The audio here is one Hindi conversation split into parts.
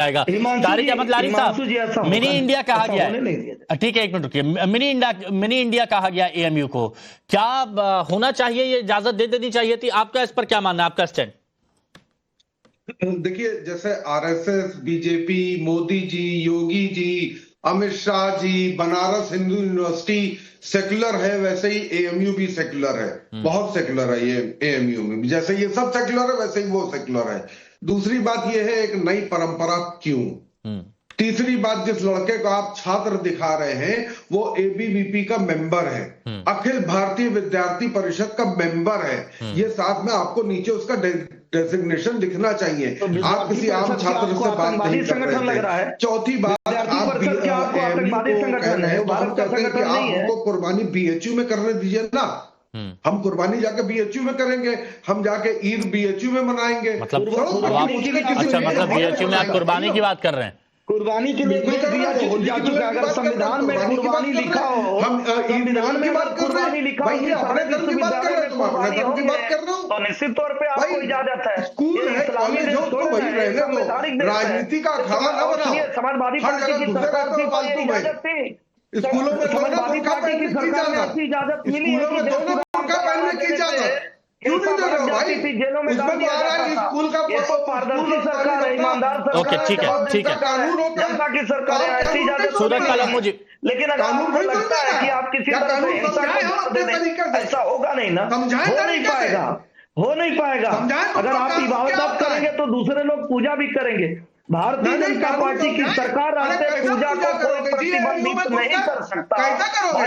जाएगा। तारिक अहमद लारी साहब, मिनी इंडिया कहा गया है, ठीक है एक मिनट रुकिए, मिनी इंडिया कहा गया एएमयू को, क्या होना चाहिए, ये इजाजत दे देनी चाहिए थी? आपका इस पर क्या मानना है, आपका स्टैंड? देखिए, जैसे RSS, BJP, Modi ji, Yogi ji, Amit Shah ji, Banaras Hindu university secular है, वैसे ही एएमयू भी सेक्युलर है, बहुत सेक्युलर है ये एएमयू में। जैसे ये सब सेक्युलर है वैसे ही वो सेक्युलर है। दूसरी बात ये है, एक नई परंपरा क्यों? तीसरी बात, जिस लड़के को आप छात्र दिखा रहे हैं वो एबीवीपी का मेंबर है, अखिल भारतीय विद्यार्थी परिषद का मेंबर है, ये साथ में आपको नीचे उसका डेजिग्नेशन दिखना चाहिए। तो आप किसी आम छात्र से बात नहीं कर रहे हैं। चौथी बात, आप आपको कुर्बानी बीएचयू में करने दीजिए ना, हम कुर्बानी जाके बीएचयू में करेंगे, हम जाके ईद बीएचयू में मनाएंगे। मतलब बीएचयू में आप कुर्बानी की बात कर रहे हैं? कुर्बानी के लिए दिया चुका। अगर संविधान में कुर्बानी लिखा हो, हम संविधान में कुर्बानी लिखा हो, तो निश्चित तौर पे आपको इजाजत है। स्कूल है, कॉलेज हो, तो वही रहने दो, राजनीति का अखाड़ा न बनाओ। समाजवादी पार्टी की सरकार थी, इजाजत थी। स्कूलों में समाजवादी पार्टी की सरकार में आपकी इजाजत मिली है कि दोनों बुर्का पहनने की इजाजत क्यों नहीं दे रहे हो भाई? जेलों में उसमें तो आ रहा है कि स्कूल का पारदर्शी सरकार है, ईमानदार सरकार। ओके, ठीक है, ठीक है। जनता की सरकार है, ऐसी इजाजत सूरज कालम मुझे, लेकिन अगर आपको लगता है कि आप किसी तरह से हिंसा ऐसा होगा नहीं ना, हो नहीं पाएगा। अगर आप इबादत करेंगे तो दूसरे लोग पूजा भी करेंगे। भारतीय जनता पार्टी की सरकार आपसे पूजा को कोई प्रतिबंधित नहीं कर सकता।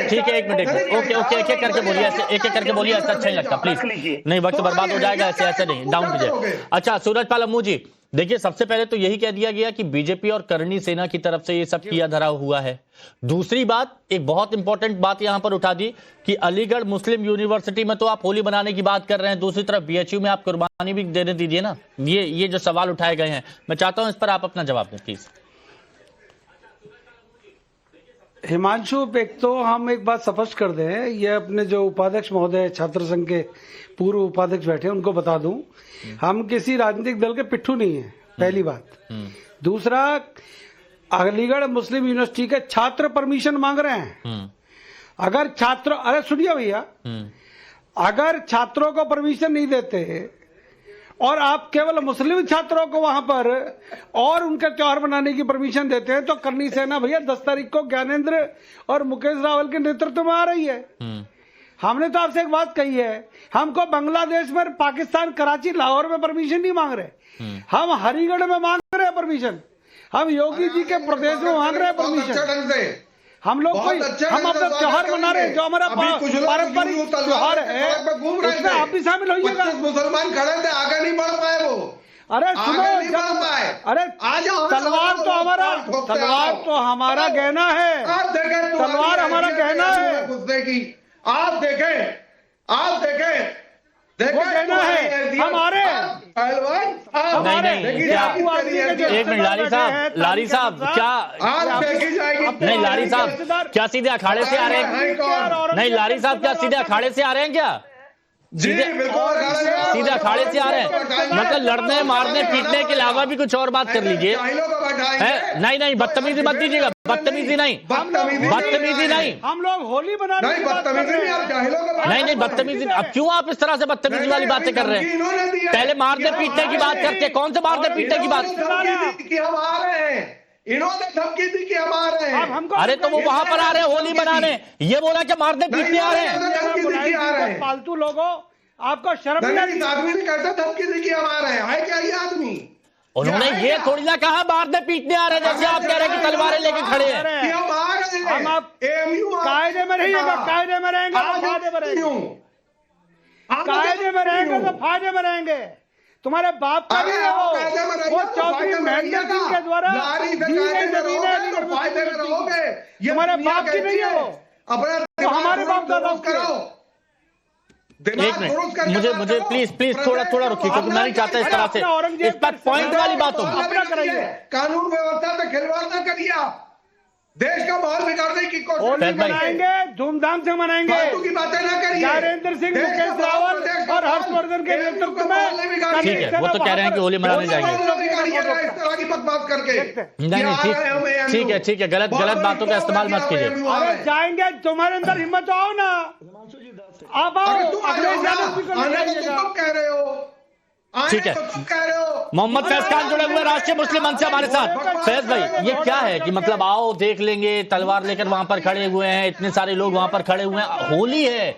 ठीक है एक मिनट, ओके ओके, एक एक करके बोलिए, ऐसे एक एक करके बोलिए, ऐसा अच्छा नहीं लगता, प्लीज नहीं, वक्त बर्बाद हो जाएगा, ऐसे ऐसे नहीं, डाउन कीजिए। अच्छा सूरज पाल अम्मू जी, देखिए सबसे पहले तो यही कह दिया गया कि बीजेपी और करणी सेना की तरफ से ये सब किया धरा हुआ है। दूसरी बात, एक बहुत इंपॉर्टेंट बात यहां पर उठा दी कि अलीगढ़ मुस्लिम यूनिवर्सिटी में तो आप होली बनाने की बात कर रहे हैं, दूसरी तरफ बीएचयू में आप कुर्बानी भी देने दीजिए ना। ये जो सवाल उठाए गए हैं, मैं चाहता हूं इस पर आप अपना जवाब दें प्लीज। हिमांशु, एक तो हम एक बात स्पष्ट कर दें, ये अपने जो उपाध्यक्ष महोदय छात्र संघ के पूर्व उपाध्यक्ष बैठे हैं उनको बता दूं, हम किसी राजनीतिक दल के पिट्ठू नहीं है, पहली बात। दूसरा, अलीगढ़ मुस्लिम यूनिवर्सिटी के छात्र परमिशन मांग रहे हैं। अगर छात्र, अरे सुनिए भैया, अगर छात्रों को परमिशन नहीं देते और आप केवल मुस्लिम छात्रों को वहां पर और उनका त्योहार मनाने की परमिशन देते हैं, तो करणी सेना भैया 10 तारीख को ज्ञानेंद्र और मुकेश रावल के नेतृत्व में आ रही है। हमने तो आपसे एक बात कही है, हमको बांग्लादेश में, पाकिस्तान, कराची, लाहौर में परमिशन नहीं मांग रहे, हम हरिगढ़ में मांग रहे हैं परमिशन, हम योगी जी के प्रदेश में मांग रहे हैं परमिशन। हम लोग कोई, हम अपना त्योहार मना रहे हैं, जो हमारा पारंपरिक त्योहार है, उसमें आप भी शामिल होइएगा। मुसलमान खड़े थे, आगे नहीं बढ़ पाए वो। अरे सुनो, अरे तलवार तो हमारा गहना है, तलवार हमारा गहना है। आप देखें वो कहना है हमारे एक मिनट, लारी साहब क्या नहीं, लारी साहब क्या सीधे अखाड़े से आ रहे हैं? नहीं लारी साहब, क्या सीधे अखाड़े से आ रहे हैं? क्या सीधे अखाड़े से आ रहे हैं? मतलब लड़ने, मारने, पीटने के अलावा भी कुछ और बात कर लीजिए। नहीं, बदतमीजी मत दीजिएगा, बदतमीजी नहीं, बदतमीजी नहीं। हम लोग होली बनाने की बात कर रहे हैं। नहीं, बदतमीजी। अब क्यों आप इस तरह से बदतमीजी वाली बातें कर रहे हैं? पहले मारने पीटने की बात करते, कौन से मारने पीटने की बात? इन्होंने धमकी दी कि हम आ रहे हैं। अरे तो वो वहां पर आ रहे हैं होली बनाने, ये बोला कि मारने पीटने आ रहे हैं। फालतू लोगों, आपको शर्म नहीं आती? आदमी ने कहता धमकी दी कि हम आ रहे हैं, क्या ये आदमी? उन्होंने ये थोड़ी ना कहा मारने पीटने आ रहे हैं, जैसे आप कह रहे हैं कि तलवारें लेके खड़े हैं। हम आ रहे हैं, हम आप कायदे में रहिएगा, कायदे में रहेंगे तो फायदे में रहेंगे, कायदे में रहेंगे तो फायदे में रहेंगे। तुम्हारे बाप का नहीं है वो चौधरी महेंद्र सिंह के द्वारा तुम्हारे बाप की नहीं है वो, तो हमारे बाप दादा करो। एक मिनट, मुझे प्लीज थोड़ा रुकिए, क्योंकि मैं नहीं चाहता इस तरह से इस पर पॉइंट वाली बात होगी। कानून व्यवस्था पे खिलवाड़ ना करिए आप। देश का माहौल बिगाड़ने की कोशिश। होली फैज भाई। मनाएंगे, धूमधाम से मनाएंगे। फालतू की बातें ना करिए। नरेंद्र सिंह, देश का मुकेश माहौल, रावत देश का और माहौल, हर्षवर्धन के AMU नेतृत्व का माहौल नहीं में बिगाड़िए। ठीक है, वो तो कह रहे हैं कि होली मनाने जाएंगे। इस तरह की बात करके नहीं ठीक है, गलत बातों का इस्तेमाल मत कीजिए। अरे जाएंगे, तुम्हारे अंदर हिम्मत तो आओ ना, आप आओ। अखिलेश यादव जी को ले जाइएगा। तुम कह रहे हो, ठीक है। तुम कह रहे हो। मोहम्मद फैज खान जुड़े हुए राष्ट्रीय मुस्लिम मंच से हमारे साथ। फैज भाई, ये क्या है कि मतलब आओ देख लेंगे, तलवार लेकर वहां पर खड़े हुए हैं, इतने सारे लोग वहां पर खड़े हुए हैं। होली है,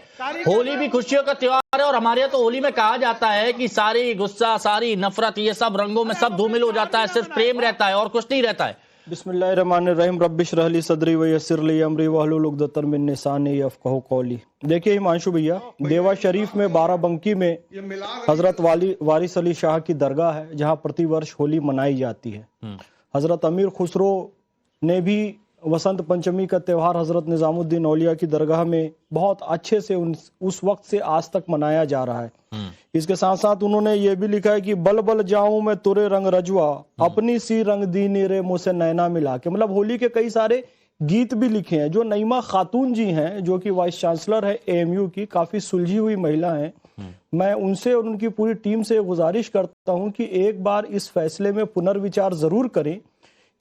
होली भी खुशियों का त्योहार है, और हमारे यहाँ तो होली में कहा जाता है कि सारी गुस्सा, सारी नफरत, ये सब रंगों में सब धूमिल हो जाता है, सिर्फ प्रेम रहता है और कुछ नहीं रहता है। बिस्मिल्लाहिर्रहमानिर्रहीम रब्बिश रहली सदरी व यस्सिर ली अमरी वहलुल उक़दतम मिन लिसानी यफ़क़हू क़ौली। देखिए हिमांशु भैया, देवा शरीफ में बाराबंकी में हजरत वारिस अली शाह की दरगाह है, जहां प्रतिवर्ष होली मनाई जाती है। हजरत अमीर खुसरो ने भी वसंत पंचमी का त्यौहार हजरत निजामुद्दीन औलिया की दरगाह में बहुत अच्छे से उस वक्त से आज तक मनाया जा रहा है। इसके साथ साथ उन्होंने ये भी लिखा है कि बल बल जाऊं मैं तुरे रंग रजुआ, अपनी सी रंग दीनी रे मुझसे नैना मिला के। मतलब होली के कई सारे गीत भी लिखे हैं। जो नईमा खातून जी हैं, जो कि वाइस चांसलर है AMU की, काफी सुलझी हुई महिला हैं, मैं उनसे और उनकी पूरी टीम से गुजारिश करता हूं कि एक बार इस फैसले में पुनर्विचार जरूर करें,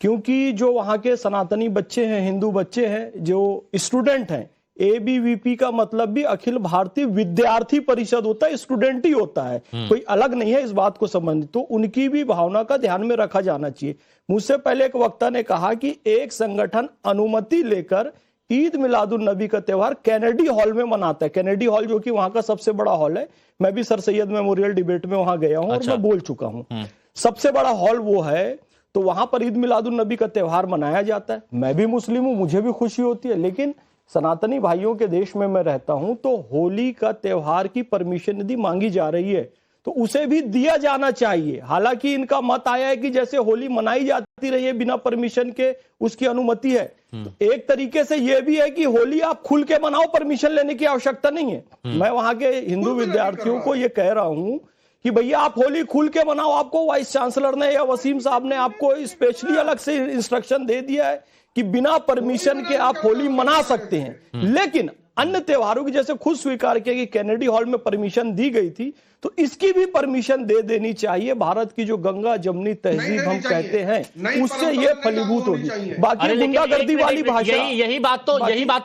क्योंकि जो वहाँ के सनातनी बच्चे हैं, हिंदू बच्चे हैं, जो स्टूडेंट हैं, ABVP का मतलब भी अखिल भारतीय विद्यार्थी परिषद होता है, स्टूडेंट ही होता है, कोई अलग नहीं है इस बात को संबंधित। तो उनकी भी भावना का ध्यान में रखा जाना चाहिए। मुझसे पहले एक वक्ता ने कहा कि एक संगठन अनुमति लेकर ईद मिलादुन नबी का त्यौहार कैनेडी हॉल में मनाता है। कैनेडी हॉल जो कि वहां का सबसे बड़ा हॉल है, मैं भी सर सैयद मेमोरियल डिबेट में वहां गया हूं और मैं बोल चुका हूं, सबसे बड़ा हॉल वो है। तो वहां पर ईद मिलादुन नबी का त्यौहार मनाया जाता है। मैं भी मुस्लिम हूं, मुझे भी खुशी होती है, लेकिन सनातनी भाइयों के देश में मैं रहता हूं, तो होली का त्यौहार की परमिशन यदि मांगी जा रही है तो उसे भी दिया जाना चाहिए। हालांकि इनका मत आया है कि जैसे होली मनाई जाती रही है बिना परमिशन के, उसकी अनुमति है। तो एक तरीके से यह भी है कि होली आप खुल के मनाओ, परमिशन लेने की आवश्यकता नहीं है। मैं वहां के हिंदू विद्यार्थियों को यह कह रहा हूं कि भैया आप होली खुल के मनाओ। आपको वाइस चांसलर ने या वसीम साहब ने आपको स्पेशली अलग से इंस्ट्रक्शन दे दिया है कि बिना परमिशन के आप होली मना सकते हैं। लेकिन अन्य त्योहारों की जैसे खुद स्वीकार किया कि कैनेडी हॉल में परमिशन दी गई थी, तो इसकी भी परमिशन दे देनी चाहिए। भारत की जो गंगा जमनी तहजीब हम कहते हैं, उससे ये फलीभूत होगी। बाकी गुंडागर्दी वाली भाषा, यही बात तो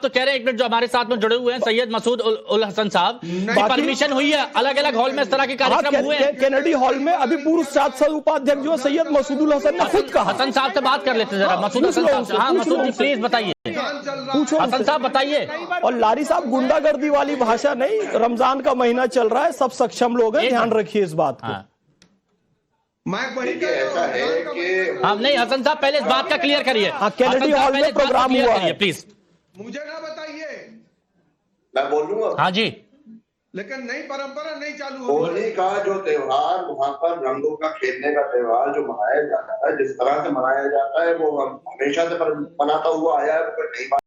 कह रहे हैं। एक मिनट, जो हमारे साथ में जुड़े हुए हैं सैयद मसूद उल हसन साहब, परमिशन हुई है, अलग अलग हॉल में इस तरह के कार्यक्रम हुए हैं। कैनेडी हॉल में अभी पूर्व सांसद उपाध्यक्ष जो सैयद मसूद उल हसन ने खुद कहा। हसन साहब से बात कर लेते जरा, मसूद हसन साहब से। हाँ मसूद जी प्लीज बताइए, हसन साहब बताइए। और लारी साहब, गुंडागर्दी वाली भाषा नहीं, रमजान का महीना चल रहा है, सब सक्षम लोग हैं, ध्यान रखिए इस बात को। मैं वही ऐसा है कि हम नहीं, हसन साहब पहले इस बात का क्लियर करिए। कैनेडी हॉल में प्रोग्राम हुआ है, प्लीज मुझे ना बताइए, मैं बोलूंगा। हाँ जी, लेकिन नई परंपरा नहीं चालू होली का जो त्योहार, वहाँ पर रंगों का खेलने का त्योहार जो मनाया जाता है, जिस तरह से मनाया जाता है, वो हम हमेशा से मनाता हुआ आया है, वो कोई नई बात